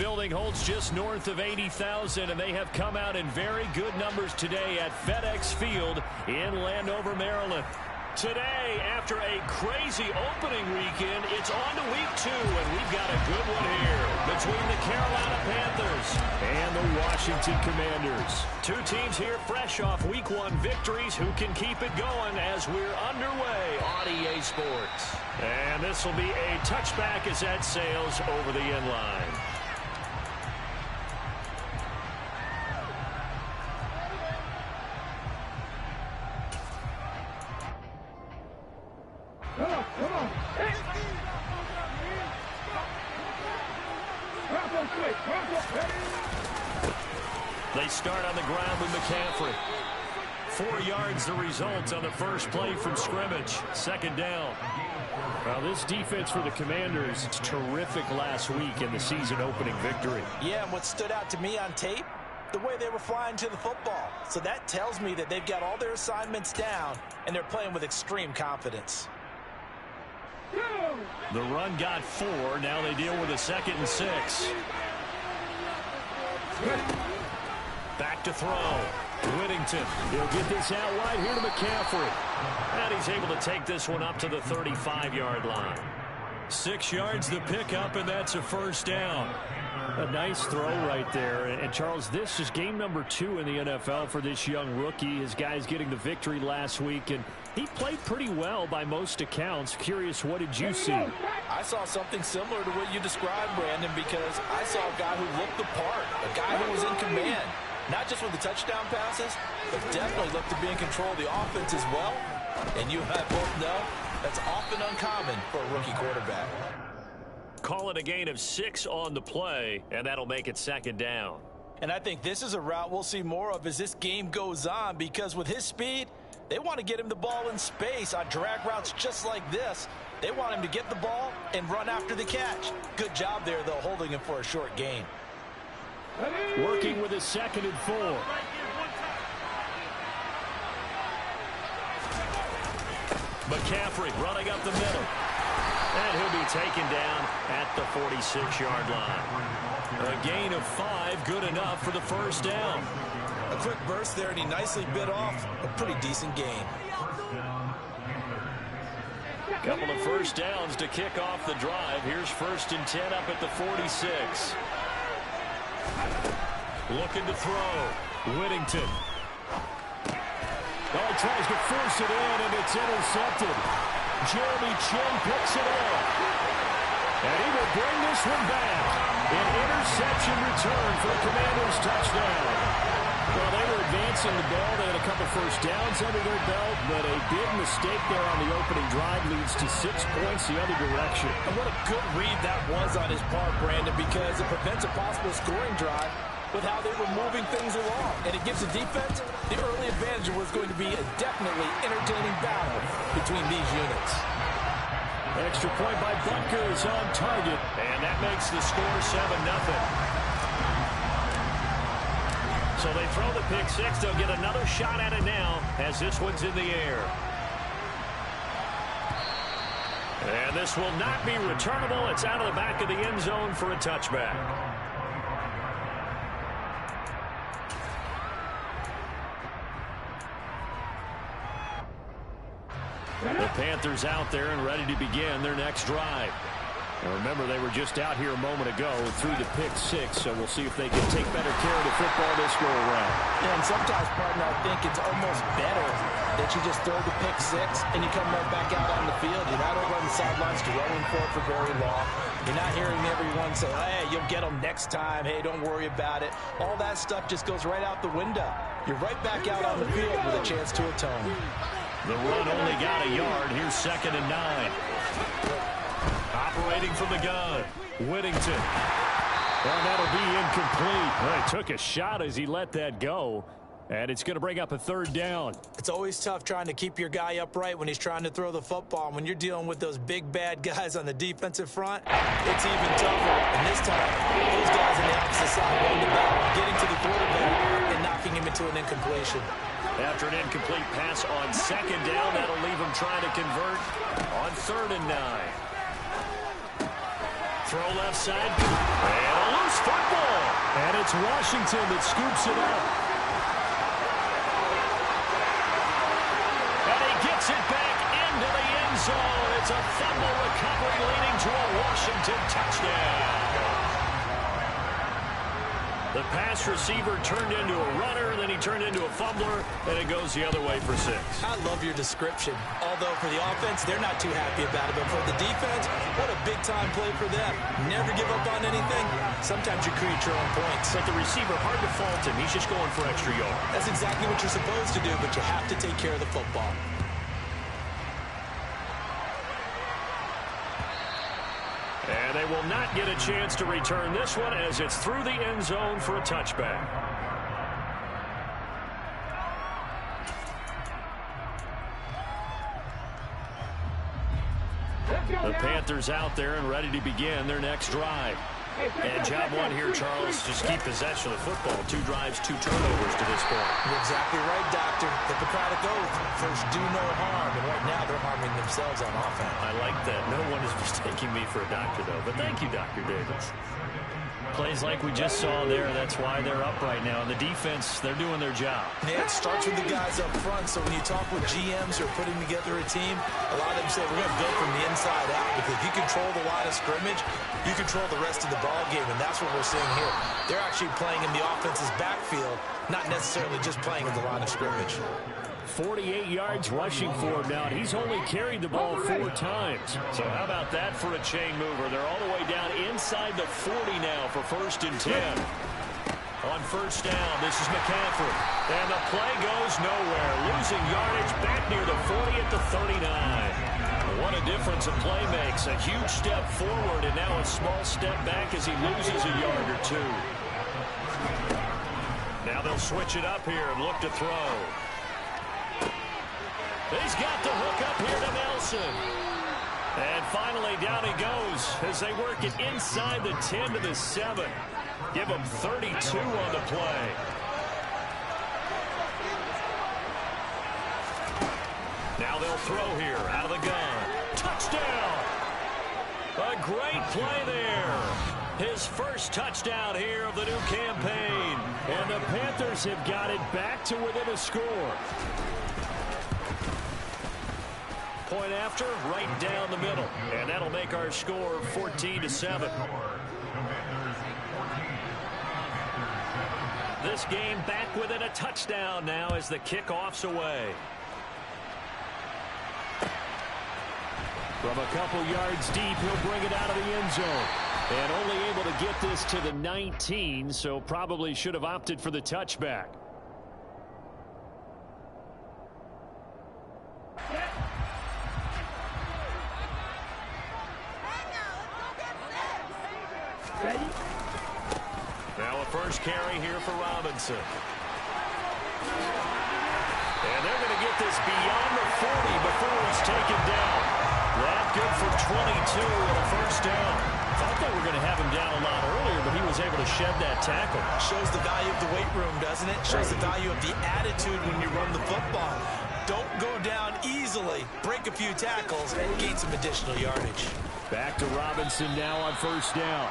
building holds just north of 80,000, and they have come out in very good numbers today at FedEx Field in Landover, Maryland. Today, after a crazy opening weekend, it's on to week 2, and we've got a good one here between the Carolina Panthers and the Washington Commanders. Two teams here fresh off week 1 victories who can keep it going as we're underway on EA Sports. And this will be a touchback as that sails over the end line. Come on. They start on the ground with McCaffrey. 4 yards the result on the first play from scrimmage. Second down. Well, this defense for the Commanders is terrific last week in the season-opening victory. Yeah, and what stood out to me on tape, the way they were flying to the football. So that tells me that they've got all their assignments down, and they're playing with extreme confidence. The run got 4. Now they deal with a 2nd and 6. Back to throw. Whittington. He'll get this out wide here to McCaffrey. And he's able to take this one up to the 35-yard line. 6 yards the pickup, and that's a first down. A nice throw right there. And, Charles, this is game number 2 in the NFL for this young rookie. His guys getting the victory last week, and he played pretty well by most accounts. Curious, what did you see? I saw something similar to what you described, Brandon, because I saw a guy who looked the part, a guy who was in command. Not just with the touchdown passes, but definitely looked to be in control of the offense as well. And you and I both know that's often uncommon for a rookie quarterback. Call it a gain of 6 on the play, and that'll make it 2nd down. And I think this is a route we'll see more of as this game goes on, because with his speed, they want to get him the ball in space on drag routes just like this. They want him to get the ball and run after the catch. Good job there, though, holding him for a short gain. Working with a 2nd and 4. McCaffrey running up the middle. And he'll be taken down at the 46-yard line. A gain of 5, good enough for the first down. A quick burst there, and he nicely bit off a pretty decent gain. Couple of first downs to kick off the drive. Here's 1st and 10 up at the 46. Looking to throw. Whittington. Oh, tries to force it in, and it's intercepted. Jeremy Chin picks it up. And he will bring this one back. An interception return for the Commanders' touchdown. Well, they were advancing the ball. They had a couple first downs under their belt, but a big mistake there on the opening drive leads to 6 points the other direction. And what a good read that was on his part, Brandon, because it prevents a possible scoring drive with how they were moving things along. And it gives the defense the early advantage of what's going to be a definitely entertaining battle between these units. Extra point by Butker is on target. And that makes the score 7-0. So they throw the pick 6. They'll get another shot at it now as this one's in the air. And this will not be returnable. It's out of the back of the end zone for a touchback. The Panthers out there and ready to begin their next drive. Now remember, they were just out here a moment ago through the pick 6, so we'll see if they can take better care of the football this go around. Yeah, and sometimes, partner, I think it's almost better that you just throw the pick 6 and you come right back out on the field. You're not over on the sidelines dwelling for very long. You're not hearing everyone say, hey, you'll get them next time. Hey, don't worry about it. All that stuff just goes right out the window. You're right back out on the field with a chance to atone. The run only got a yard. Here's 2nd and 9. Operating from the gun, Whittington. Well, that'll be incomplete. Well, he took a shot as he let that go. And it's going to bring up a 3rd down. It's always tough trying to keep your guy upright when he's trying to throw the football. And when you're dealing with those big, bad guys on the defensive front, it's even tougher. And this time, those guys on the opposite side won the battle, getting to the quarterback and knocking him into an incompletion. After an incomplete pass on 2nd down, that'll leave him trying to convert on 3rd and 9. Throw left side. And a loose football. And it's Washington that scoops it up. And he gets it back into the end zone. It's a fumble recovery leading to a Washington touchdown. The pass receiver turned into a runner, then he turned into a fumbler, and it goes the other way for 6. I love your description. Although for the offense, they're not too happy about it. But for the defense, what a big-time play for them. Never give up on anything. Sometimes you create your own points. But the receiver, hard to fault him. He's just going for extra yards. That's exactly what you're supposed to do, but you have to take care of the football. And they will not get a chance to return this one as it's through the end zone for a touchback. The Panthers out there and ready to begin their next drive. And job one here, Charles, just keep possession of the football. 2 drives, 2 turnovers to this point. You're exactly right, Doctor. Hippocratic oath. First, do no harm. And right now, they're harming themselves on offense. I like that. No one is mistaking me for a doctor, though. But thank you, Dr. Davis. Plays like we just saw there. That's why they're up right now. And the defense, they're doing their job. Yeah, it starts with the guys up front. So when you talk with GMs who are putting together a team, a lot of them say we're going to build from the inside out. Because if you control the line of scrimmage, you control the rest of the ball game. And that's what we're seeing here. They're actually playing in the offense's backfield, not necessarily just playing in the line of scrimmage. 48 yards rushing for him now, and he's only carried the ball 4 times. So how about that for a chain mover? They're all the way down inside the 40 now for 1st and 10. On 1st down, this is McCaffrey. And the play goes nowhere. Losing yardage back near the 40 at the 39. What a difference a play makes. A huge step forward and now a small step back as he loses a yard or 2. Now they'll switch it up here and look to throw. He's got the hook up here to Nelson. And finally down he goes as they work it inside the 10 to the 7. Give him 32 on the play. Now they'll throw here out of the gun. Touchdown! A great play there. His first touchdown here of the new campaign. And the Panthers have got it back to within a score. Point after, right down the middle. And that'll make our score 14-7. This game back within a touchdown now as the kickoff's away. From a couple yards deep, he'll bring it out of the end zone. And only able to get this to the 19, so probably should have opted for the touchback. Now a first carry here for Robinson. And they're going to get this beyond the 40 before it's taken down. That good for 22 and a first down. Thought they were going to have him down a lot earlier, but he was able to shed that tackle. Shows the value of the weight room, doesn't it? Shows the value of the attitude when you run the football. Don't go down easily. Break a few tackles and gain some additional yardage. Back to Robinson now on first down.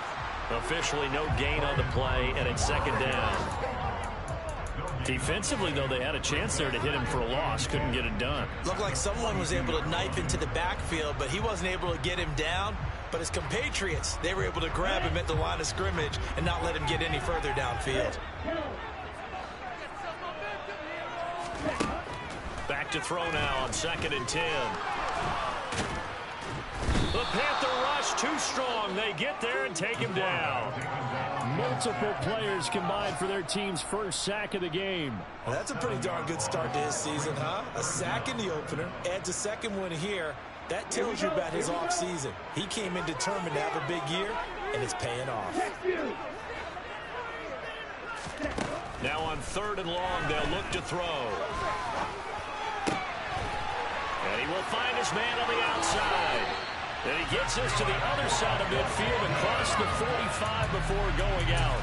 Officially no gain on the play, and it's 2nd down. Defensively, though, they had a chance there to hit him for a loss. Couldn't get it done. Looked like someone was able to knife into the backfield, but he wasn't able to get him down. But his compatriots, they were able to grab him at the line of scrimmage and not let him get any further downfield. Back to throw now on 2nd and 10. The Panther rush too strong. They get there and take him down. Multiple players combined for their team's first sack of the game. Well, that's a pretty darn good start to his season, huh? A sack in the opener, adds a second one here. That tells you about his offseason. He came in determined to have a big year, and it's paying off. Now on 3rd and long, they'll look to throw. And he will find his man on the outside. And he gets us to the other side of midfield and crossed the 45 before going out.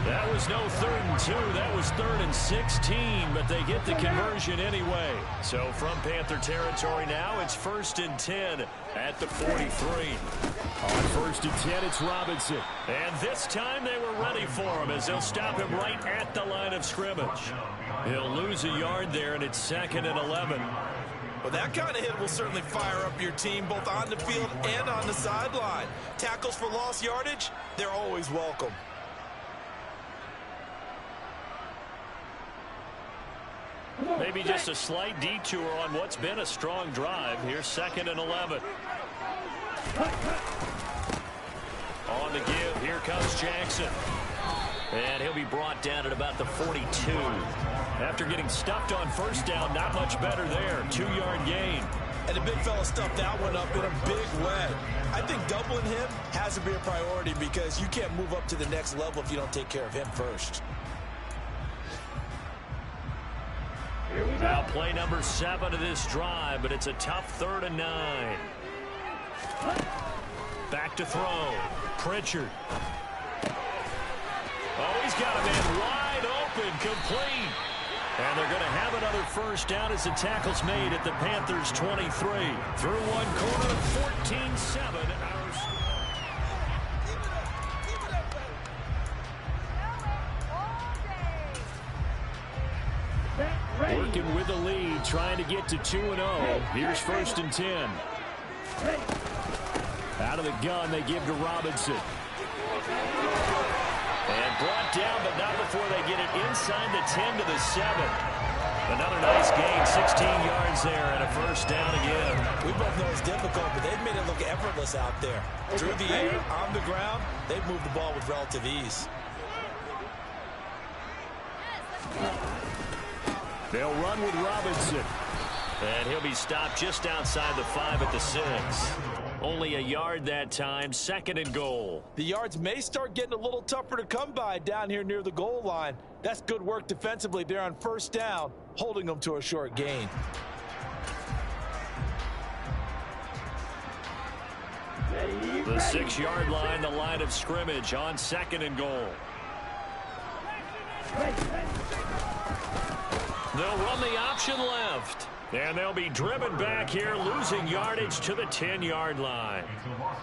That was no 3rd and 2. That was 3rd and 16, but they get the conversion anyway. So from Panther territory now, it's 1st and 10 at the 43. On 1st and 10, it's Robinson. And this time they were ready for him as they'll stop him right at the line of scrimmage. He'll lose a yard there, and it's 2nd and 11. Well, that kind of hit will certainly fire up your team both on the field and on the sideline. Tackles for lost yardage, they're always welcome. Maybe just a slight detour on what's been a strong drive. Here's 2nd and 11. On the give, here comes Jackson. And he'll be brought down at about the 42. After getting stuffed on 1st down, not much better there. 2-yard gain. And the big fella stuffed that one up in a big way. I think doubling him has to be a priority because you can't move up to the next level if you don't take care of him first. Now play number 7 of this drive, but it's a tough 3rd and 9. Back to throw. Pritchard. Oh, he's got a man wide open, complete. And they're going to have another 1st down as the tackle's made at the Panthers' 23. Through one quarter, 14-7. Working with the lead, trying to get to 2-0. Here's 1st and 10. Out of the gun, they give to Robinson. And brought down, but not before they get it inside the 10 to the 7. Another nice gain, 16 yards there, and a 1st down again. We both know it's difficult, but they've made it look effortless out there. Through the air, on the ground, they've moved the ball with relative ease. They'll run with Robinson. And he'll be stopped just outside the 5 at the 6. Only a yard that time, 2nd and goal. The yards may start getting a little tougher to come by down here near the goal line. That's good work defensively there on 1st down, holding them to a short gain. The 6-yard line, the line of scrimmage on 2nd and goal. They'll run the option left. And they'll be driven back here, losing yardage to the 10-yard line.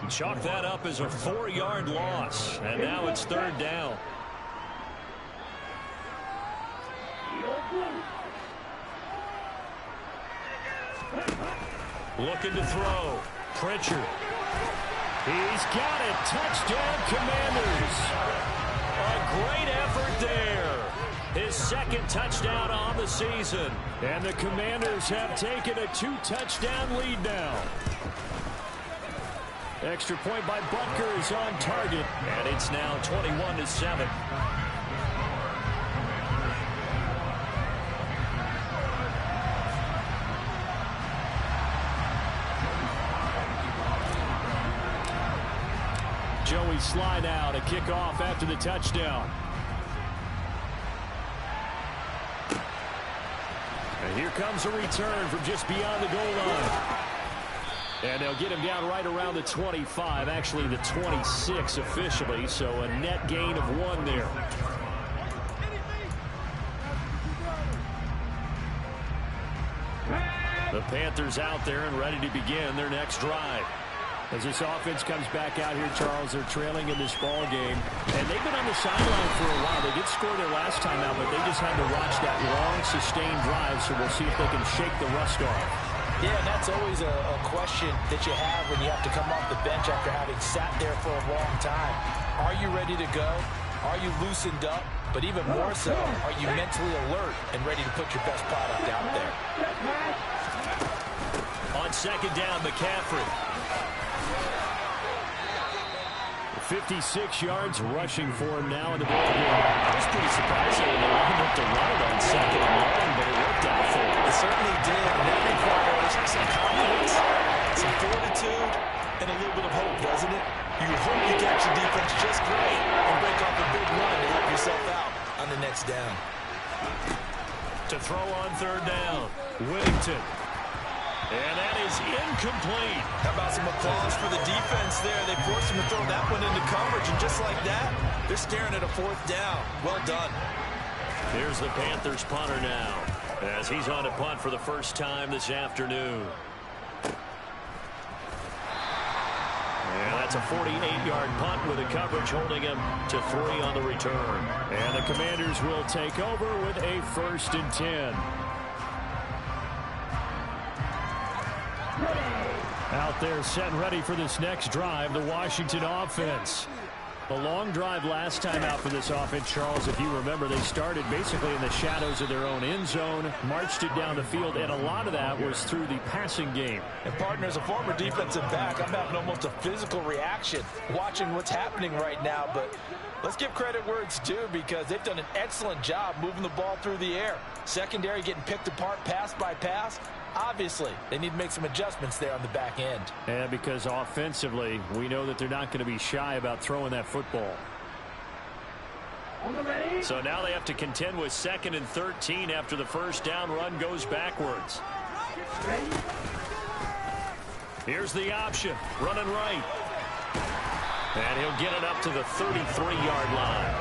Chalk that up as a 4-yard loss. And now it's 3rd down. Looking to throw. Pritchard. He's got it. Touchdown, Commanders. A great effort there. His 2nd touchdown on the season. And the Commanders have taken a 2-touchdown lead now. Extra point by Butker is on target. And it's now 21-7. Joey slide out, a kickoff after the touchdown. And here comes a return from just beyond the goal line. And they'll get him down right around the 25, actually the 26 officially, so a net gain of 1 there. The Panthers out there and ready to begin their next drive. As this offense comes back out here, Charles, they're trailing in this ball game. And they've been on the sideline for a while. They did score their last time out, but they just had to watch that long, sustained drive, so we'll see if they can shake the rust off. Yeah, and that's always a question that you have when you have to come off the bench after having sat there for a long time. Are you ready to go? Are you loosened up? But even more so, are you mentally alert and ready to put your best product out there? On 2nd down, McCaffrey. 56 yards rushing for him now in the ball game. I was pretty surprised that they lined up to run it on 2nd and 1, but it worked out for him. It certainly did, and that requires some confidence, some fortitude, and a little bit of hope, doesn't it? You hope you catch your defense just right and break off a big run to help yourself out on the next down. To throw on 3rd down, Whittington. And that is incomplete. How about some applause for the defense there? They forced him to throw that one into coverage, and just like that, they're staring at a fourth down. Well done. Here's the Panthers punter now, as he's on to punt for the first time this afternoon. And that's a 48-yard punt with the coverage holding him to 3 on the return. And the Commanders will take over with a 1st and 10. Out there set and ready for this next drive, the Washington offense. A long drive last time out for this offense, Charles. If you remember, they started basically in the shadows of their own end zone, marched it down the field, and a lot of that was through the passing game. And partner, as a former defensive back, I'm having almost a physical reaction watching what's happening right now. But let's give credit where it's due, because they've done an excellent job moving the ball through the air. Secondary getting picked apart pass by pass. Obviously, they need to make some adjustments there on the back end. And because offensively, we know that they're not going to be shy about throwing that football. So now they have to contend with 2nd and 13 after the first down run goes backwards. Here's the option, running right. And he'll get it up to the 33-yard line.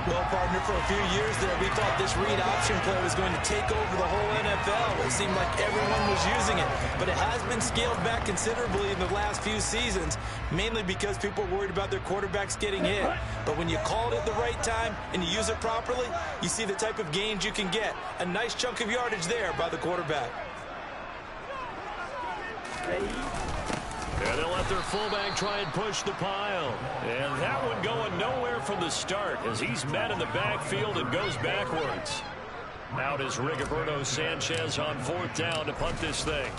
Well, partner, for a few years there, we thought this read option play was going to take over the whole NFL. It seemed like everyone was using it, but it has been scaled back considerably in the last few seasons, mainly because people are worried about their quarterbacks getting hit. But when you call it at the right time and you use it properly, you see the type of gains you can get. A nice chunk of yardage there by the quarterback. And they'll let their fullback try and push the pile. And that one going nowhere from the start as he's met in the backfield and goes backwards. Out is Rigoberto Sanchez on 4th down to punt this thing.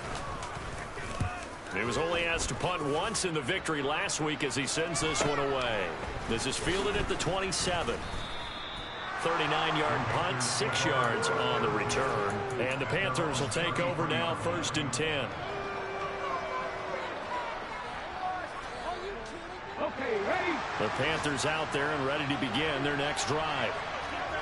He was only asked to punt once in the victory last week as he sends this one away. This is fielded at the 27. 39-yard punt, 6 yards on the return. And the Panthers will take over now, 1st and 10. The Panthers out there and ready to begin their next drive.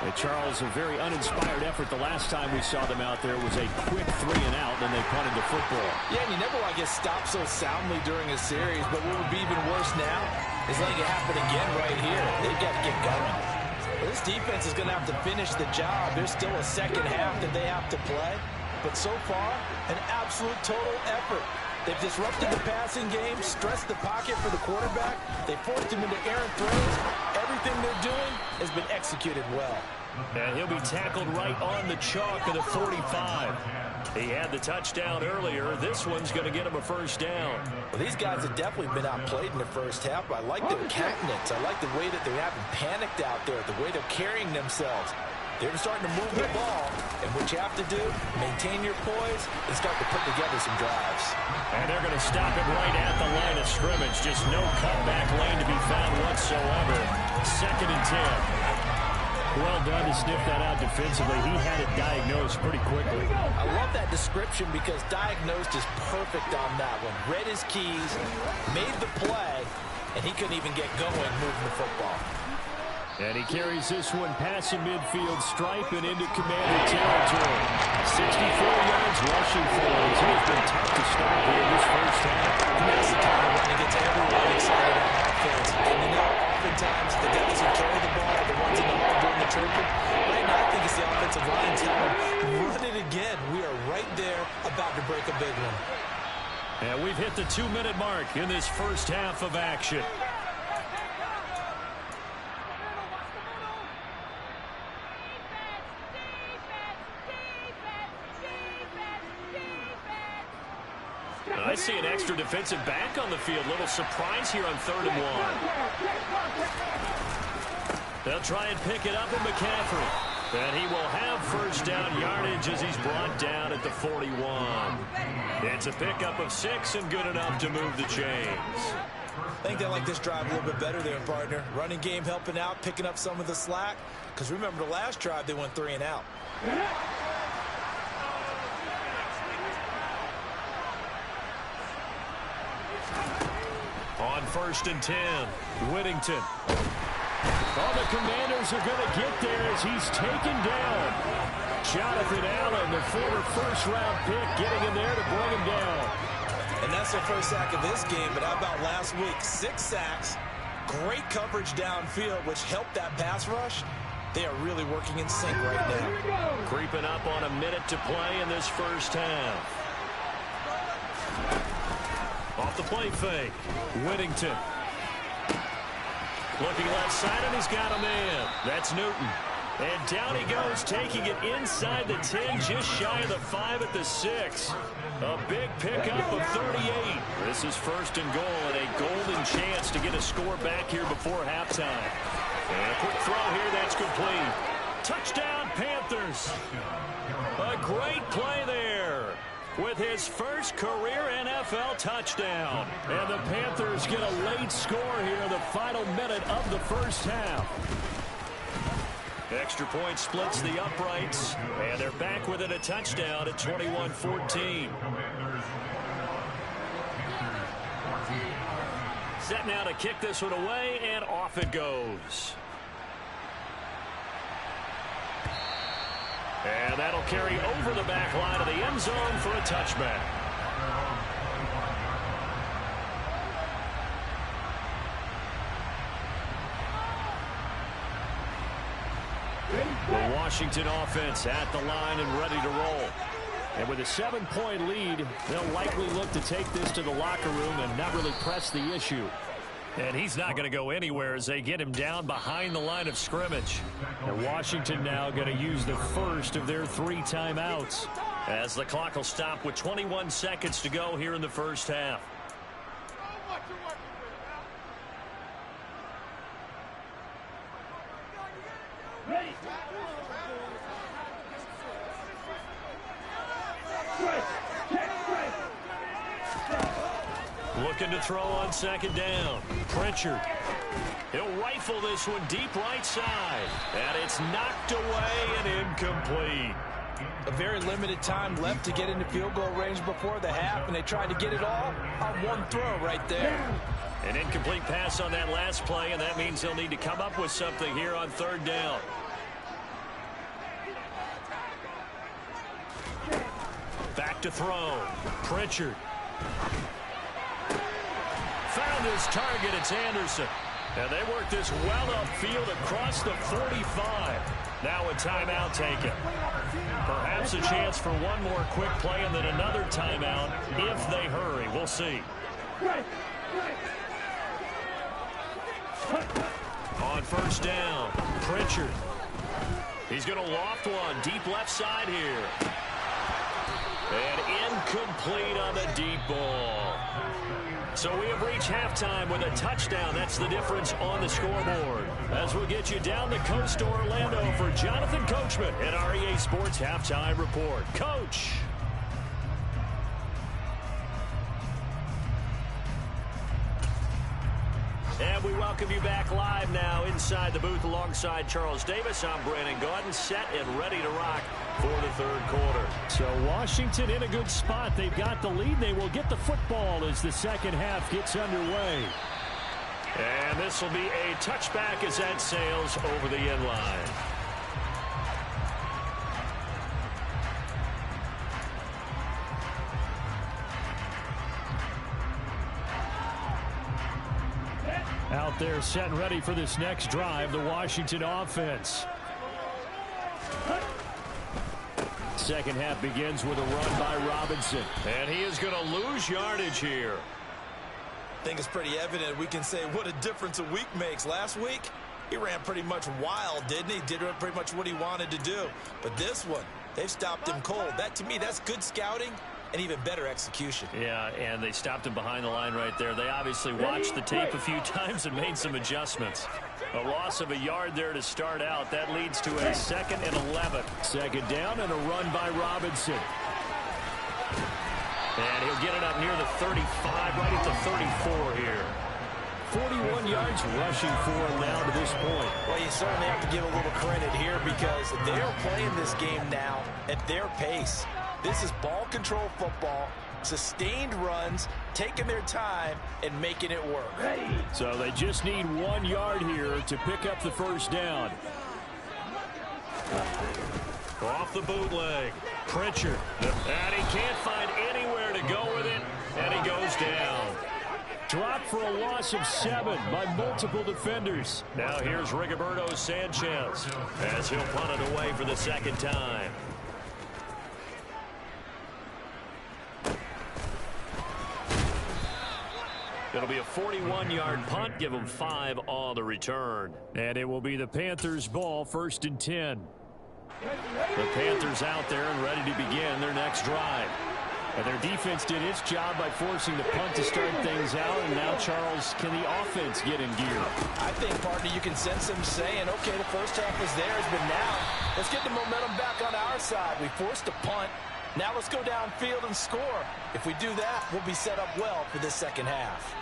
And Charles, a very uninspired effort the last time we saw them out there was a quick 3 and out, and they punted the football. Yeah, and you never want to get stopped so soundly during a series, but what would be even worse now is letting it happen again right here. They've got to get going. This defense is going to have to finish the job. There's still a second half that they have to play, but so far, an absolute total effort. They've disrupted the passing game, stressed the pocket for the quarterback. They forced him into errant throws. Everything they're doing has been executed well. And he'll be tackled right on the chalk of the 45. He had the touchdown earlier. This one's going to get him a 1st down. Well, these guys have definitely been outplayed in the first half, but I like their countenance. I like the way that they haven't panicked out there, the way they're carrying themselves. They're starting to move the ball, and what you have to do, maintain your poise and start to put together some drives. And they're going to stop it right at the line of scrimmage. Just no cutback lane to be found whatsoever. 2nd and 10. Well done to sniff that out defensively. He had it diagnosed pretty quickly. I love that description because diagnosed is perfect on that one. Read his keys, made the play, and he couldn't even get going moving the football. And he carries this one past the midfield stripe and into Commander territory. 64 yards rushing for him. It's been tough to stop here in this first half. That's the kind of run that gets everyone excited on offense. And you know, oftentimes the guys who carry the ball are the ones in the hall doing the chirping. Right now, I think it's the offensive line telling them, run it again. We are right there about to break a big one. And we've hit the 2-minute mark in this first half of action. I see an extra defensive back on the field. Little surprise here on 3rd and 1. They'll try and pick it up with McCaffrey. And he will have 1st down yardage as he's brought down at the 41. It's a pickup of 6 and good enough to move the chains. I think they like this drive a little bit better there, partner. Running game helping out, picking up some of the slack. Because remember, the last drive they went 3 and out. On 1st and 10, Whittington. All the Commanders are going to get there as he's taken down. Jonathan Allen, the former first-round pick, getting in there to bring him down. And that's their first sack of this game, but how about last week? 6 sacks, great coverage downfield, which helped that pass rush. They are really working in sync right now. Creeping up on a minute to play in this first half. Off the play fake. Whittington. Looking left side, and he's got a man. That's Newton. And down he goes, taking it inside the 10, just shy of the 5 at the 6. A big pickup of 38. This is first and goal, and a golden chance to get a score back here before halftime. And a quick throw here, that's complete. Touchdown, Panthers. A great play there with his first career NFL touchdown. And the Panthers get a late score here in the final minute of the first half. Extra point splits the uprights, and they're back within a touchdown at 21-14. Set now to kick this one away, and off it goes. And that'll carry over the back line of the end zone for a touchback. The Washington offense at the line and ready to roll. And with a 7-point lead, they'll likely look to take this to the locker room and not really press the issue. And he's not going to go anywhere as they get him down behind the line of scrimmage. And Washington now going to use the first of their 3 timeouts. As the clock will stop with 21 seconds to go here in the first half. Looking to throw on second down. Pritchard. He'll rifle this one deep right side. And it's knocked away and incomplete. A very limited time left to get into field goal range before the half, and they tried to get it all on one throw right there. An incomplete pass on that last play, and that means they'll need to come up with something here on third down. Back to throw. Pritchard. Found his target. It's Anderson. And they work this well upfield across the 45. Now a timeout taken. Perhaps a chance for one more quick play and then another timeout if they hurry. We'll see. On first down, Pritchard. He's going to loft one deep left side here. And incomplete on the deep ball. So we have reached halftime with a touchdown. That's the difference on the scoreboard. As we'll get you down the coast to Orlando for Jonathan Coachman at our EA Sports Halftime Report. Coach. And we welcome you back live now inside the booth alongside Charles Davis. I'm Brandon Gaudin, set and ready to rock for the third quarter. So Washington in a good spot. They've got the lead. They will get the football as the second half gets underway. And this will be a touchback as that sails over the end line. Out there set and ready for this next drive, the Washington offense. Second half begins with a run by Robinson. And he is going to lose yardage here. I think it's pretty evident. We can say what a difference a week makes. Last week, he ran pretty much wild, didn't he? Did pretty much what he wanted to do. But this one, they've stopped him cold. That, to me, that's good scouting and even better execution. Yeah, and they stopped him behind the line right there. They obviously watched the tape a few times and made some adjustments. A loss of a yard there to start out. That leads to a 2nd and 11. Second down and a run by Robinson. And he'll get it up near the 35, right at the 34 here. 41 yards rushing for him now to this point. Well, you certainly have to give a little credit here because they're playing this game now at their pace. This is ball control football, sustained runs, taking their time, and making it work. So they just need 1 yard here to pick up the first down. Off the bootleg. Pritchard. And he can't find anywhere to go with it. And he goes down. Dropped for a loss of 7 by multiple defenders. Now here's Rigoberto Sanchez as he'll punt it away for the second time. It'll be a 41-yard punt. Give them 5 on the return. And it will be the Panthers' ball, 1st and 10. The Panthers out there and ready to begin their next drive. And their defense did its job by forcing the punt to start things out. And now, Charles, can the offense get in gear? I think, partner, you can sense them saying, okay, the first half is theirs, but now let's get the momentum back on our side. We forced a punt. Now let's go downfield and score. If we do that, we'll be set up well for this second half.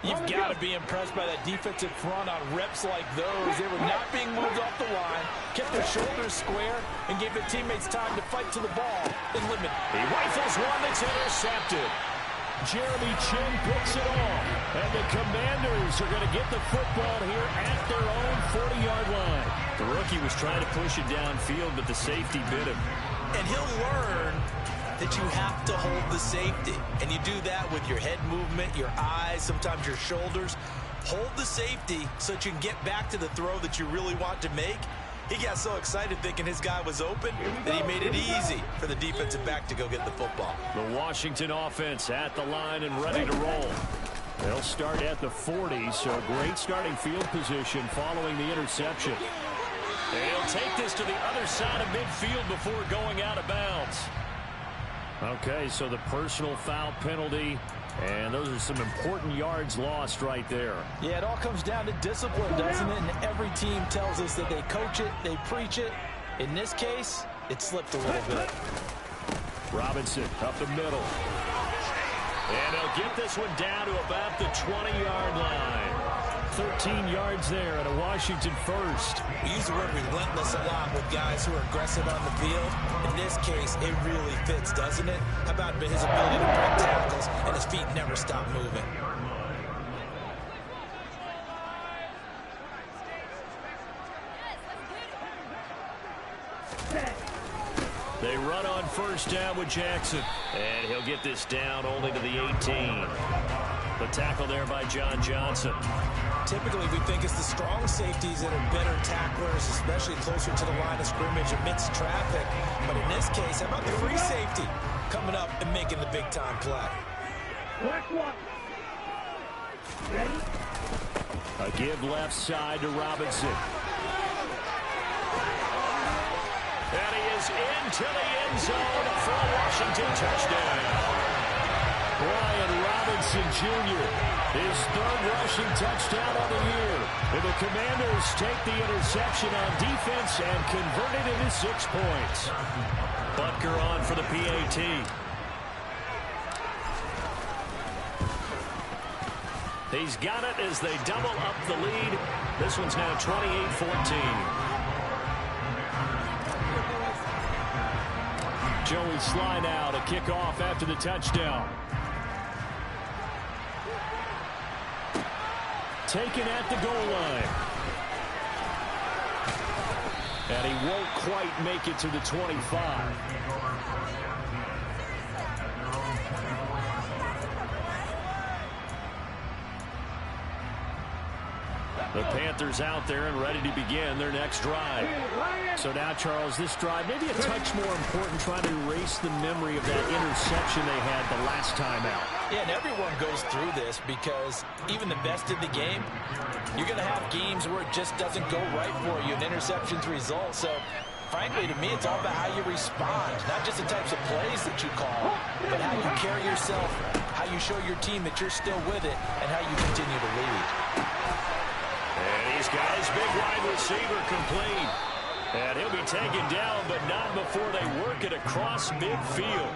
You've got to be impressed by that defensive front on reps like those. They were not being moved off the line, kept their shoulders square, and gave their teammates time to fight to the ball and limit. He rifles one that's intercepted. Jeremy Chin picks it off. And the Commanders are going to get the football here at their own 40-yard line. The rookie was trying to push it downfield, but the safety bit him. And he'll learn that you have to hold the safety. And you do that with your head movement, your eyes, sometimes your shoulders. Hold the safety so that you can get back to the throw that you really want to make. He got so excited thinking his guy was open that he made it easy for the defensive back to go get the football. The Washington offense at the line and ready to roll. They'll start at the 40, so great starting field position following the interception. And he'll take this to the other side of midfield before going out of bounds. Okay, so the personal foul penalty, and those are some important yards lost right there. Yeah, it all comes down to discipline, doesn't it? And every team tells us that they coach it, they preach it. In this case, it slipped a little bit. Robinson up the middle. And he'll get this one down to about the 20-yard line. 13 yards there and a Washington first. We use the word relentless a lot with guys who are aggressive on the field. In this case, it really fits, doesn't it? How about his ability to break tackles and his feet never stop moving? They run on first down with Jackson. And he'll get this down only to the 18. The tackle there by John Johnson. Typically, we think it's the strong safeties that are better tacklers, especially closer to the line of scrimmage amidst traffic. But in this case, how about the free safety coming up and making the big-time play? A give left side to Robinson. And he is into the end zone for a Washington touchdown. Brian Robinson Jr., his 3rd rushing touchdown of the year. And the Commanders take the interception on defense and convert it into 6 points. Butker on for the PAT. He's got it as they double up the lead. This one's now 28-14. Joey Sly now to kick off after the touchdown. Taken at the goal line. And he won't quite make it to the 25. The Panthers out there and ready to begin their next drive. So now, Charles, this drive maybe a touch more important, trying to erase the memory of that interception they had the last time out. Yeah, and everyone goes through this because even the best in the game, you're going to have games where it just doesn't go right for you, and interceptions result. So, frankly, to me, it's all about how you respond, not just the types of plays that you call, but how you carry yourself, how you show your team that you're still with it, and how you continue to lead. And he's got his big wide receiver complete. And he'll be taken down, but not before they work it across midfield.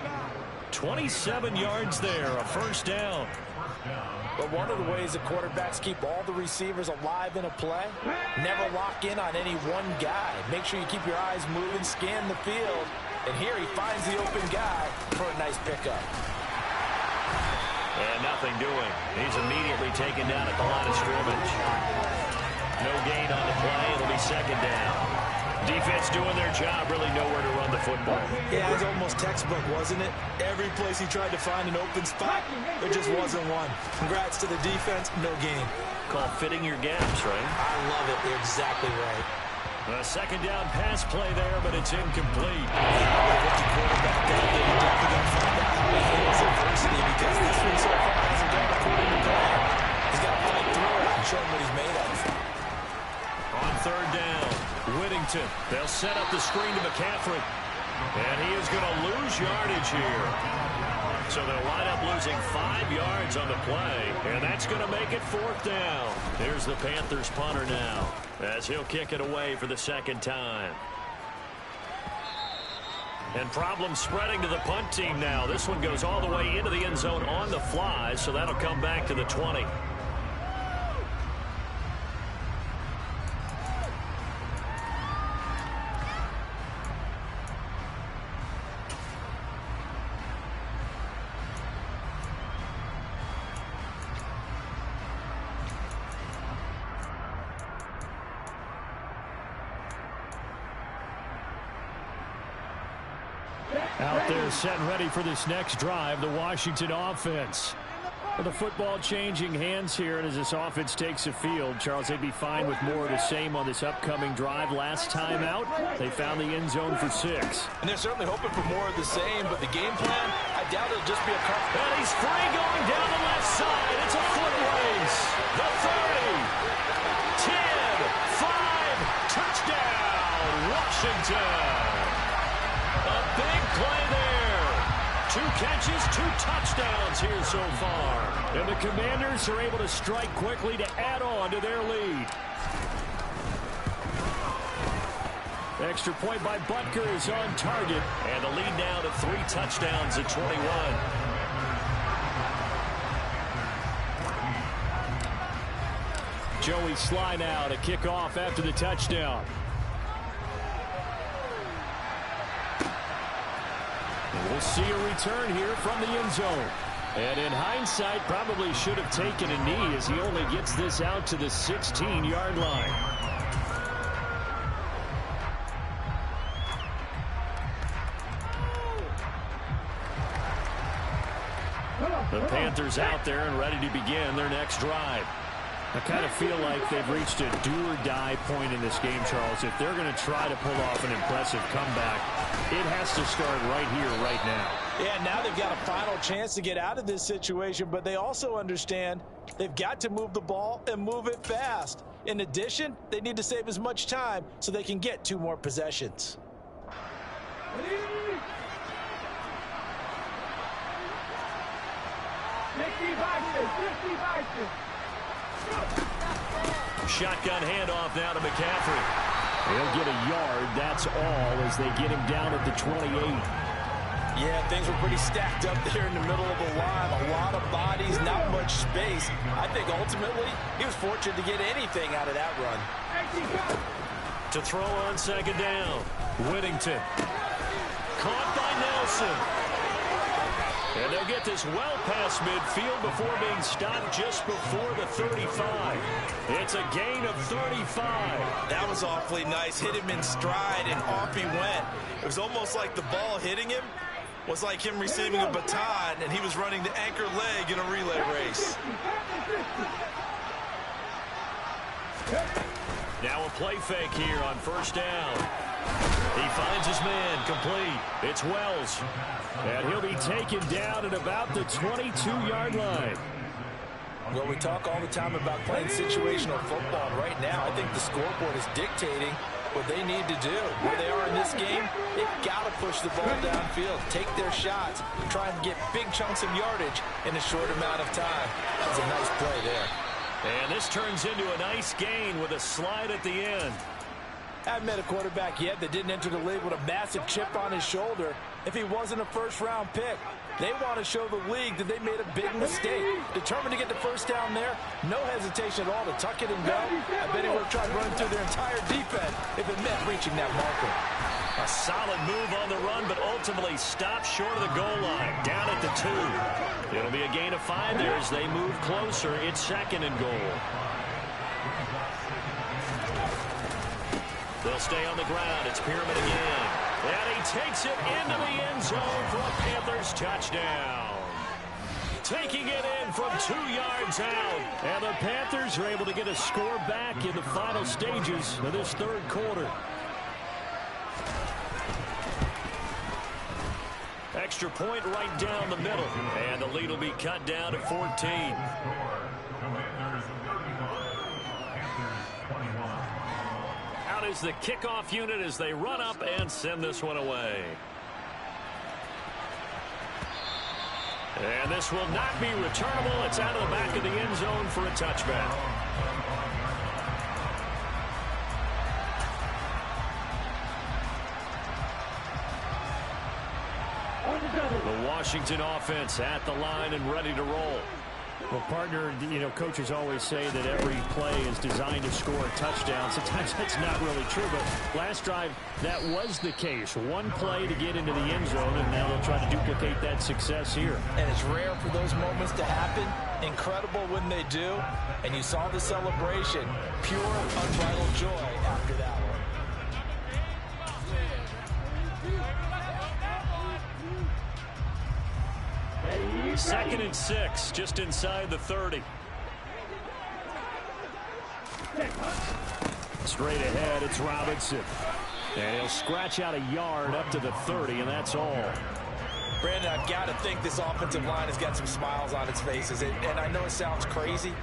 27 yards there, a first down. But one of the ways the quarterbacks keep all the receivers alive in a play, never lock in on any one guy. Make sure you keep your eyes moving, scan the field. And here he finds the open guy for a nice pickup. And nothing doing. He's immediately taken down at the line of scrimmage. No gain on the play. It'll be second down. Defense doing their job, really nowhere to run the football. Yeah, it was almost textbook, wasn't it? Every place he tried to find an open spot, there just wasn't one. Congrats to the defense, no gain. Called fitting your gaps, right? I love it. You're exactly right. A second down pass play there, but it's incomplete. With the quarterback out there, you definitely got to find out how he handles adversity, because this one so far hasn't gone according to plan. He's got to fight through it and show him what he's made of. On third down, Whittington. They'll set up the screen to McCaffrey. And he is going to lose yardage here. So they'll wind up losing 5 yards on the play. And that's going to make it fourth down. Here's the Panthers punter now, as he'll kick it away for the second time. And problems spreading to the punt team now. This one goes all the way into the end zone on the fly, so that'll come back to the 20. Out there set and ready for this next drive, the Washington offense. With the football changing hands here, and as this offense takes the field, Charles, they'd be fine with more of the same on this upcoming drive. Last time out, they found the end zone for 6. And they're certainly hoping for more of the same, but the game plan, I doubt it'll just be a cut. And he's free going down the left side. It's a foot race. The 30, 10, 5, touchdown, Washington. A big play there. 2 catches, 2 touchdowns here so far. And the Commanders are able to strike quickly to add on to their lead. Extra point by Butker is on target. And the lead now to 3 touchdowns at 21. Joey Sly now to kick off after the touchdown. We'll see a return here from the end zone. And in hindsight, probably should have taken a knee, as he only gets this out to the 16-yard line. The Panthers out there and ready to begin their next drive. I kind of feel like they've reached a do-or-die point in this game, Charles. If they're going to try to pull off an impressive comeback, it has to start right here, right now. Yeah, now they've got a final chance to get out of this situation, but they also understand they've got to move the ball and move it fast. In addition, they need to save as much time so they can get 2 more possessions. Shotgun handoff now to McCaffrey. He'll get a yard, that's all, as they get him down at the 28. Yeah, things were pretty stacked up there in the middle of the line. A lot of bodies, not much space. I think ultimately he was fortunate to get anything out of that run. To throw on second down, Whittington. Caught by Nelson. And they'll get this well past midfield before being stopped just before the 35. It's a gain of 35. That was awfully nice. Hit him in stride, and off he went. It was almost like the ball hitting him was like him receiving a baton, and he was running the anchor leg in a relay race. Now a play fake here on first down. He finds his man, complete. It's Wells. And he'll be taken down at about the 22-yard line. Well, we talk all the time about playing situational football. Right now, I think the scoreboard is dictating what they need to do. Where they are in this game, they've got to push the ball downfield, take their shots, try and get big chunks of yardage in a short amount of time. That was a nice play there. And this turns into a nice gain with a slide at the end. I haven't met a quarterback yet that didn't enter the league with a massive chip on his shoulder if he wasn't a first-round pick. They want to show the league that they made a big mistake. Determined to get the first down there, no hesitation at all to tuck it and go. I bet he would have tried running through their entire defense if it meant reaching that marker. A solid move on the run, but ultimately stopped short of the goal line, down at the 2. It'll be a gain of 5 there as they move closer. It's second and goal. They'll stay on the ground. It's Pyramid again. And he takes it into the end zone for a Panthers touchdown. Taking it in from 2 yards out. And the Panthers are able to get a score back in the final stages of this third quarter. Extra point right down the middle. And the lead will be cut down to 14. Out is the kickoff unit as they run up and send this one away. And this will not be returnable. It's out of the back of the end zone for a touchback. The Washington offense at the line and ready to roll. Well, partner, you know, coaches always say that every play is designed to score a touchdown. Sometimes that's not really true, but last drive, that was the case. One play to get into the end zone, and now they'll try to duplicate that success here. And it's rare for those moments to happen. Incredible when they do. And you saw the celebration. Pure, unbridled joy after that one. Second and 6, just inside the 30. Straight ahead, it's Robinson. And he'll scratch out a yard up to the 30, and that's all. Brandon, I've got to think this offensive line has got some smiles on its faces. And I know it sounds crazy,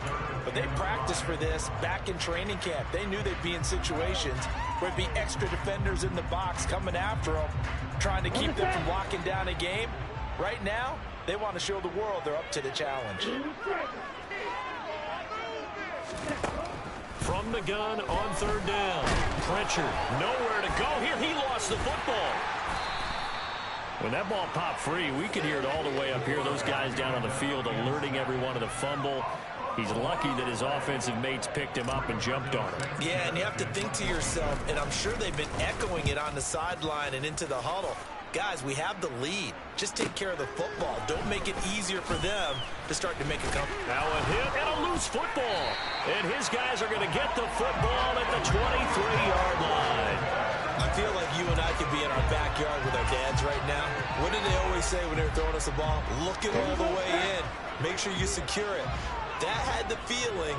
but they practiced for this back in training camp. They knew they'd be in situations where it'd be extra defenders in the box coming after them, trying to keep them from locking down a game. Right now, they want to show the world they're up to the challenge. From the gun on third down. Pritchard, nowhere to go here. He lost the football. When that ball popped free, we could hear it all the way up here. Those guys down on the field alerting everyone of the fumble. He's lucky that his offensive mates picked him up and jumped on him. Yeah, and you have to think to yourself, and I'm sure they've been echoing it on the sideline and into the huddle. Guys, we have the lead. Just take care of the football. Don't make it easier for them to start to make a comeback. Now a hit and a loose football. And his guys are going to get the football at the 23-yard line. I feel like you and I could be in our backyard with our dads right now. What did they always say when they were throwing us the ball? Look it all the way in. Make sure you secure it. That had the feeling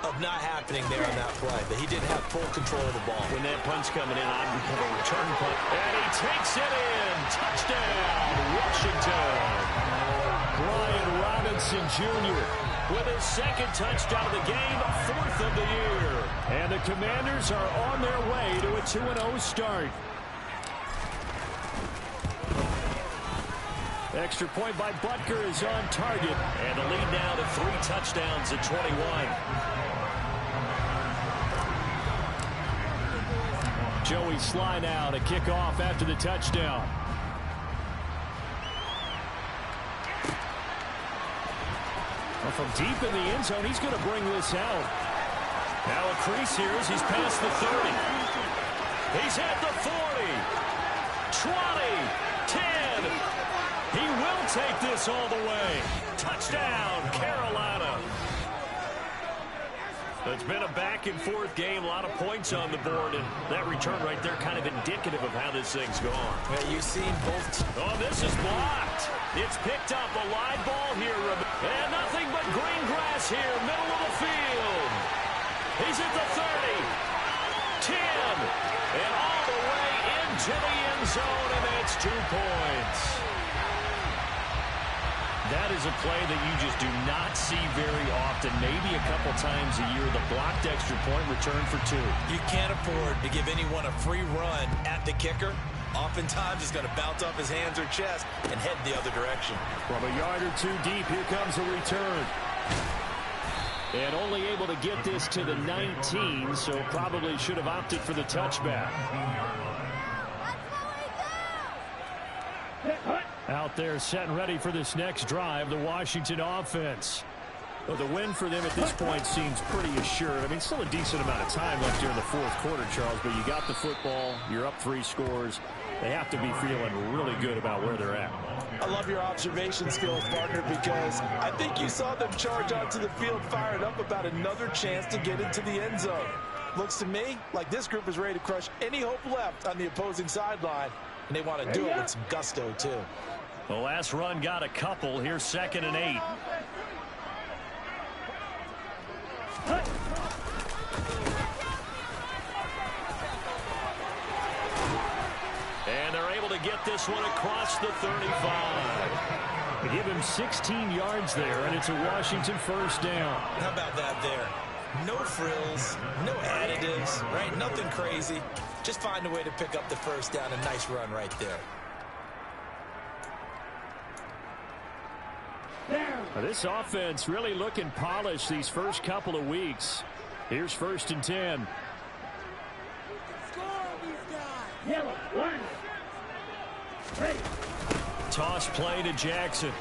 of not happening there on that play, that he didn't have full control of the ball. When that punt's coming in, I'd become a return punt. And he takes it in. Touchdown, Washington. Brian Robinson Jr. with his second touchdown of the game, 4th of the year. And the Commanders are on their way to a 2-0 start. Extra point by Butker is on target. And the lead now to 3 touchdowns at 21. Joey Sly now to kick off after the touchdown. Well, from deep in the end zone, he's going to bring this out. Now a crease here as he's past the 30. He's at the 40. 20. 10. He will take this all the way. Touchdown, Carolina. It's been a back-and-forth game, a lot of points on the board, and that return right there kind of indicative of how this thing's gone. Yeah, you've seen both. Oh, this is blocked. It's picked up, a live ball here, and nothing but green grass here, middle of the field. He's at the 30, 10, and all the way into the end zone, and that's 2 points. That is a play that you just do not see very often. Maybe a couple times a year, the blocked extra point return for 2. You can't afford to give anyone a free run at the kicker. Oftentimes, he's going to bounce off his hands or chest and head the other direction. From a yard or 2 deep, here comes a return. And only able to get this to the 19, so probably should have opted for the touchback. Out there set and ready for this next drive, the Washington offense. Well, the win for them at this point seems pretty assured. I mean, still a decent amount of time left here in the fourth quarter, Charles, but you got the football, you're up 3 scores. They have to be feeling really good about where they're at. I love your observation skills, partner, because I think you saw them charge onto the field fired up about another chance to get into the end zone. Looks to me like this group is ready to crush any hope left on the opposing sideline, and they want to do it with some gusto, too. The last run got a couple. Here's 2nd and 8. And they're able to get this one across the 35. They give him 16 yards there, and it's a Washington first down. How about that there? No frills, no additives, right? Nothing crazy. Just find a way to pick up the first down. A nice run right there. Now, this offense really looking polished these first couple of weeks. Here's 1st and 10. Toss play to Jackson.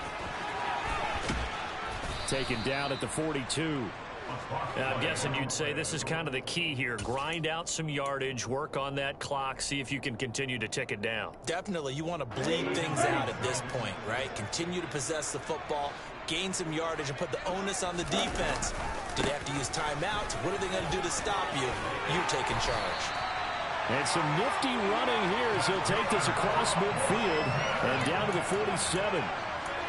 Taken down at the 42. Now, I'm guessing you'd say this is kind of the key here. Grind out some yardage, work on that clock, see if you can continue to tick it down. Definitely, you want to bleed things out at this point, right? Continue to possess the football, gain some yardage, and put the onus on the defense. Do they have to use timeouts? What are they going to do to stop you? You're taking charge. And some nifty running here as he'll take this across midfield and down to the 47.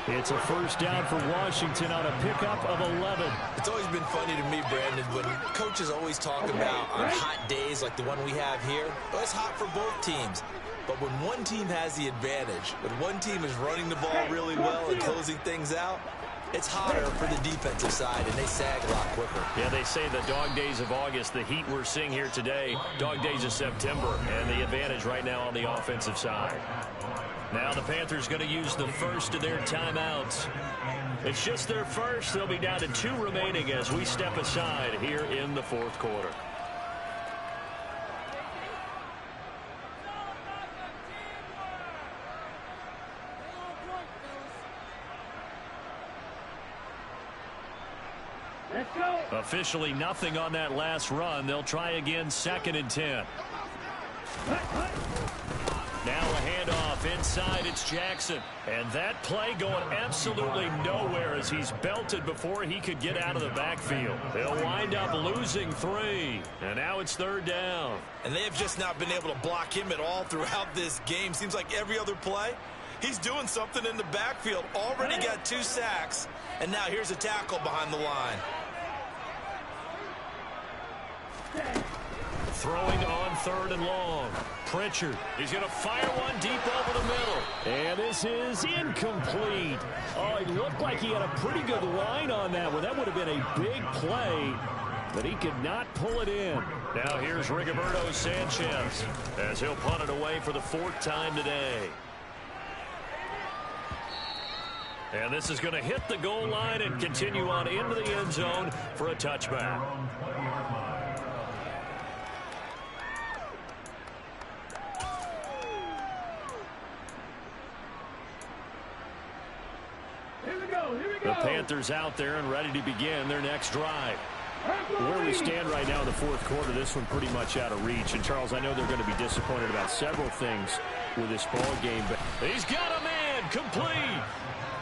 It's a first down for Washington on a pickup of 11. It's always been funny to me, Brandon, when coaches always talk about on hot days like the one we have here. Well, it's hot for both teams. But when one team has the advantage, when one team is running the ball really well and closing things out, it's hotter for the defensive side, and they sag a lot quicker. Yeah, they say the dog days of August, the heat we're seeing here today, dog days of September, and the advantage right now on the offensive side. Now the Panthers going to use the first of their timeouts. It's just their first. They'll be down to 2 remaining as we step aside here in the 4th quarter. Officially nothing on that last run. They'll try again 2nd and 10. Now a handoff inside. It's Jackson. And that play going absolutely nowhere as he's belted before he could get out of the backfield. They'll wind up losing 3. And now it's 3rd down. And they have just not been able to block him at all throughout this game. Seems like every other play, he's doing something in the backfield. Already got 2 sacks. And now here's a tackle behind the line. Throwing on 3rd and long. Pritchard. He's going to fire one deep over the middle. And this is incomplete. Oh, it looked like he had a pretty good line on that one. That would have been a big play, but he could not pull it in. Now here's Rigoberto Sanchez as he'll punt it away for the 4th time today. And this is going to hit the goal line and continue on into the end zone for a touchback. The Panthers out there and ready to begin their next drive. Where we stand right now in the 4th quarter, this one pretty much out of reach. And, Charles, I know they're going to be disappointed about several things with this ball game. But he's got a man complete.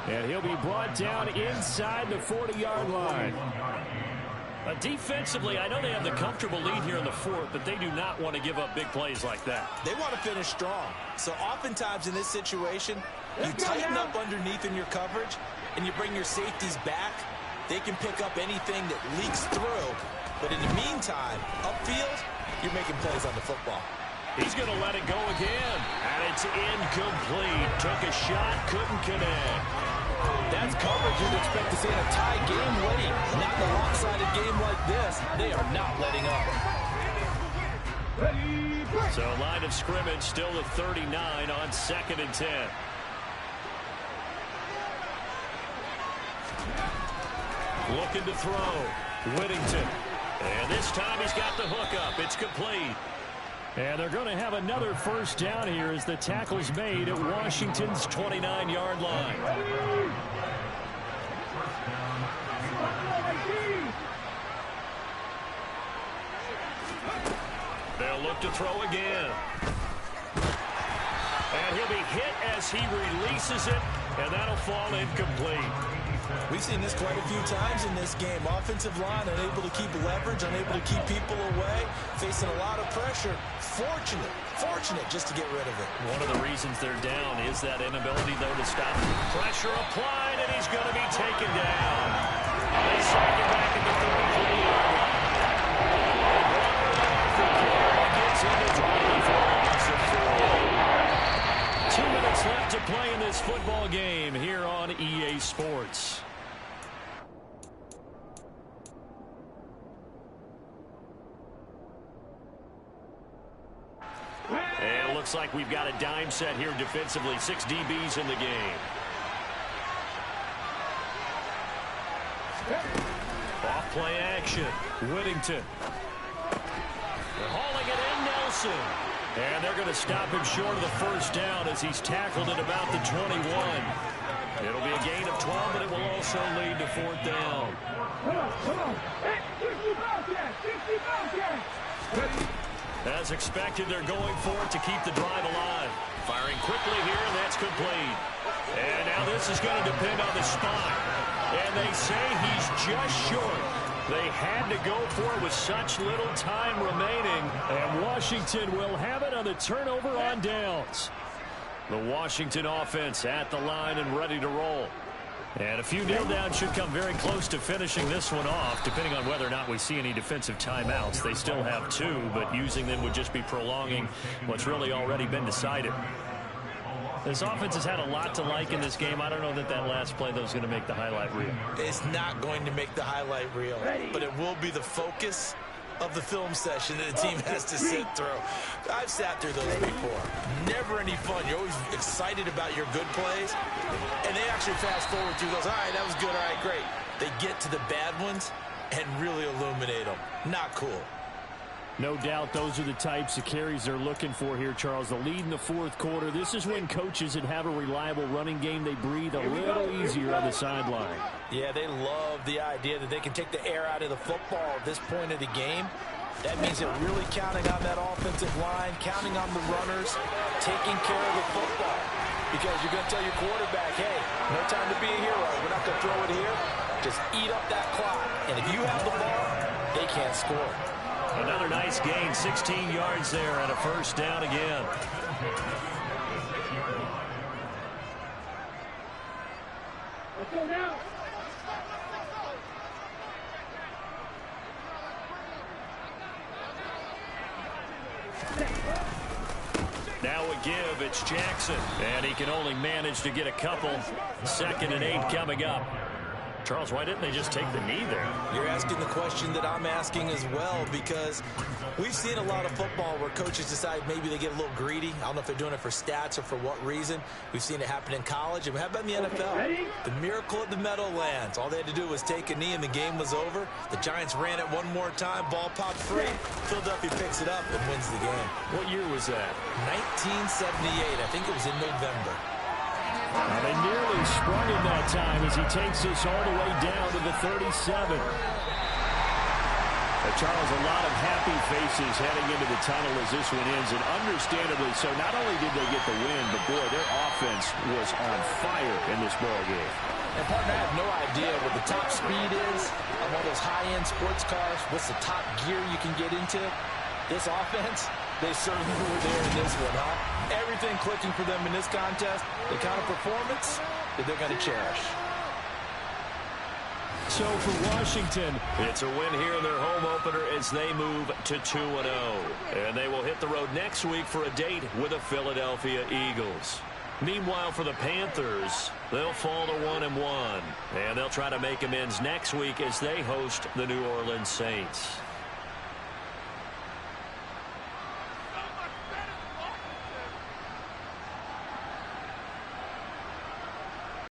And he'll be brought down inside the 40-yard line. Defensively, I know they have the comfortable lead here in the 4th, but they do not want to give up big plays like that. They want to finish strong. So oftentimes in this situation, you tighten up underneath in your coverage, and you bring your safeties back. They can pick up anything that leaks through. But in the meantime, upfield, you're making plays on the football. He's going to let it go again. And it's incomplete. Took a shot, couldn't connect. That's coverage you'd expect to see in a tie game late. Not in a lopsided game like this. They are not letting up. So line of scrimmage still at 39 on 2nd and 10. Looking to throw. Whittington. And this time he's got the hook up. It's complete. And they're going to have another first down here as the tackle's made at Washington's 29-yard line. They'll look to throw again. And he'll be hit as he releases it, and that'll fall incomplete. We've seen this quite a few times in this game. Offensive line unable to keep leverage, unable to keep people away, facing a lot of pressure. Fortunate just to get rid of it. One of the reasons they're down is that inability, though, to stop. Pressure applied, and he's going to be taken down. They sack it back at the 33-yard line. Gets into 24. 2 minutes left to play in this football game here on EA Sports. And it looks like we've got a dime set here defensively. 6 DBs in the game. Off play action. Whittington. They're hauling it in, Nelson. And they're going to stop him short of the first down as he's tackled at about the 21. It'll be a gain of 12, but it will also lead to 4th down. As expected, they're going for it to keep the drive alive. Firing quickly here, and that's complete. And now this is going to depend on the spot. And they say he's just short. They had to go for it with such little time remaining. And Washington will have it on the turnover on downs. The Washington offense at the line and ready to roll. And a few kneel downs should come very close to finishing this one off, depending on whether or not we see any defensive timeouts. They still have 2, but using them would just be prolonging what's really already been decided. This offense has had a lot to like in this game. I don't know that last play, though, is going to make the highlight reel. It's not going to make the highlight reel, but it will be the focus of the film session that the team has to sit through. I've sat through those before. Never any fun. You're always excited about your good plays, and they actually fast forward through those. All right, that was good. All right, great. They get to the bad ones and really illuminate them. Not cool. No doubt those are the types of carries they're looking for here, Charles. The lead in the 4th quarter. This is when coaches that have a reliable running game, they breathe a little easier on the sideline. Yeah, they love the idea that they can take the air out of the football at this point of the game. That means they're really counting on that offensive line, counting on the runners, taking care of the football. Because you're going to tell your quarterback, hey, no time to be a hero. We're not going to throw it here. Just eat up that clock. And if you have the ball, they can't score. Another nice gain, 16 yards there, and a first down again. Let's go now. Now a give, it's Jackson, and he can only manage to get a couple. 2nd and 8 coming up. Charles, why didn't they just take the knee there? You're asking the question that I'm asking as well, because we've seen a lot of football where coaches decide maybe they get a little greedy. I don't know if they're doing it for stats or for what reason. We've seen it happen in college. And how about in the NFL? The miracle at the Meadowlands. All they had to do was take a knee and the game was over. The Giants ran it one more time. Ball popped free. Philadelphia picks it up and wins the game. What year was that? 1978. I think it was in November. Now they nearly sprung him that time as he takes this all the way down to the 37. Charles, a lot of happy faces heading into the tunnel as this one ends, and understandably so. Not only did they get the win, but boy, their offense was on fire in this ball game. And partner, I have no idea what the top speed is on one of those high-end sports cars. What's the top gear you can get into? This offense, they certainly were there in this one, huh? Everything clicking for them in this contest, the kind of performance that they're going to cherish. So for Washington, it's a win here in their home opener as they move to 2-0. And they will hit the road next week for a date with the Philadelphia Eagles. Meanwhile, for the Panthers, they'll fall to 1-1. And they'll try to make amends next week as they host the New Orleans Saints.